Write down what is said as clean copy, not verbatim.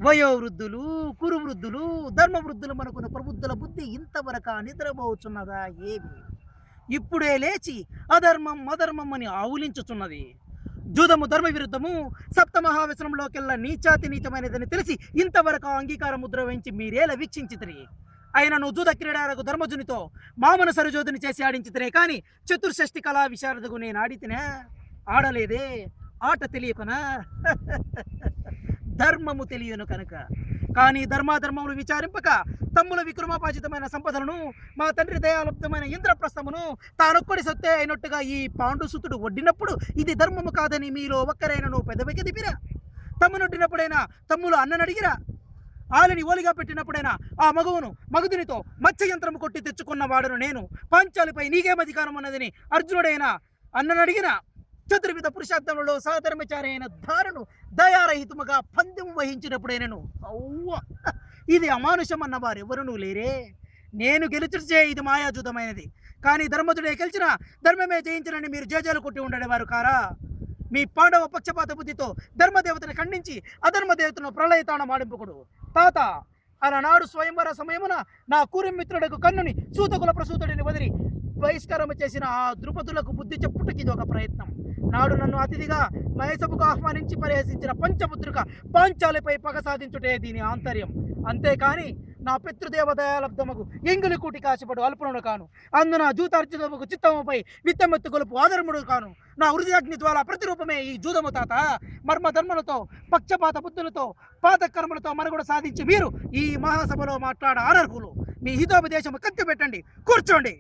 వయోవృద్ధులు, కురువృద్ధులు, ధర్మవృద్ధులు మనకున్న ప్రబుద్ధుల బుద్ధి ఇంతవరకా నిద్రపోవచ్చున్నదా ఏమి? ఇప్పుడే లేచి అధర్మం అధర్మం అని ఆవులించుచున్నది. జూదము ధర్మ విరుద్ధము, సప్తమహావ్యసనంలోకెల్లా నీచాతి నీచమైనదని తెలిసి ఇంతవరకు అంగీకార ముద్ర వహించి మీరేలా వీక్షించితిరి. అయినను జూద క్రీడారకు ధర్మజునితో మామను సరిజోదిని చేసి ఆడించితినే కానీ చతుర్షష్టి కళా విశారదకు నేను ఆడితినా? ఆడలేదే. ఆట తెలియకనా? ధర్మము తెలియను కనుక. కానీ ధర్మాధర్మములు విచారింపక తమ్ముల విక్రమాపాజితమైన సంపదలను, మా తండ్రి దయాలుప్తమైన ఇంద్రప్రస్థమును తానొక్కడి సొత్తే అయినట్టుగా ఈ పాండుసుతుడు వడ్డినప్పుడు ఇది ధర్మము కాదని మీలో ఒక్కరైనను పెదవికి దిపిరా? తమ్మునొడ్డినప్పుడైనా తమ్ములు అన్ననడిగిరా? ఆలిని ఓలిగా పెట్టినప్పుడైనా ఆ మగువును మగుదునితో మత్స్యయంత్రము కొట్టి తెచ్చుకున్న వాడును నేను. పాంచాలిపై నీకేమధికారం ఉన్నదని అర్జునుడైనా అన్ననడిగిన చతుర్విధ పురుషార్థములలో సహధర్మచారి అయిన ధారను దయారహితముగా పందెం వహించినప్పుడైనను అవ్వ ఇది అమానుషం అన్న వారు ఎవరునూ లేరే. నేను గెలుచుచే ఇది మాయాజూతమైనది. కానీ ధర్మజుడే గెలిచిన ధర్మమే జయించినని మీరు జేజేలు కొట్టి ఉండేవారు కారా? మీ పాండవ పక్షపాత బుద్ధితో ధర్మదేవతను ఖండించి అధర్మదేవతను ప్రళయతాళం ఆడింపుకుడు తాత. అలనాడు స్వయంవర సమయమున నా కూరిమిత్రుడకు కన్నుని సూతకుల ప్రసూతుడిని వదిలి బహిష్కారం చేసిన ఆ ద్రుపదులకు బుద్ధి చెప్పుటకి ఇది ఒక ప్రయత్నం. నాడు నన్ను అతిథిగా మహేసభకు ఆహ్వానించి పరిహసించిన పంచపుత్రిక పాంచాలిపై పగ సాధించుటే దీని ఆంతర్యం. అంతేకాని నా పితృదేవదయాలబ్ధముకు ఎంగులి కూటి కాశపడు అల్పనుడు కాను. అందున జూతార్జునముకు చిత్తముపై విత్తమెత్తు గొలుపు ఆధర్ముడు కాను. నా హృదయాగ్ని ద్వారా ప్రతిరూపమే ఈ జూదము తాత. మర్మ ధర్మలతో పక్షపాత బుద్ధులతో పాత కర్మలతో మనుగడ సాధించి మీరు ఈ మహాసభలో మాట్లాడ అనర్హులు. మీ హితోపదేశము కత్తి పెట్టండి, కూర్చోండి.